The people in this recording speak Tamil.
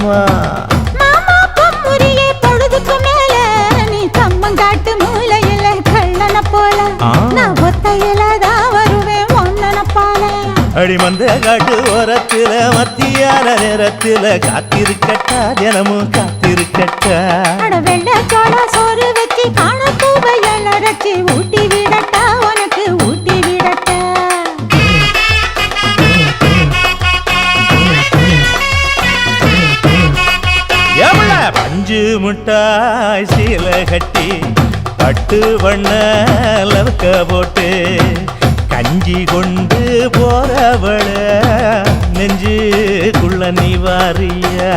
சொல்லம்மா. மாமா பொம்முரியே பொழுதுக்கு மேல நீ கம்மங்காட்டு மூலையில கள்ளன போல நான் ஒத்தையில தான் வருவேன் ஒன்னன போல. அடிமந்த காட்டு ஓரத்துல மத்தியான நேரத்துல காத்திருக்கட்டா தினமும் காத்திருக்கட்டா. வெள்ள சோள சோறு வச்சு காண பூவையல் அரைச்சி ஊட்டி விடட்டா உனக்கு ஊட்டி விடட்டா. எவ்வள பஞ்சு முட்டாய் சீல கட்டி பட்டு வண்ண லவக்க போட்டு கஞ்சி கொண்டு போறவள நெஞ்சுக்குள்ள நீ வாரியா.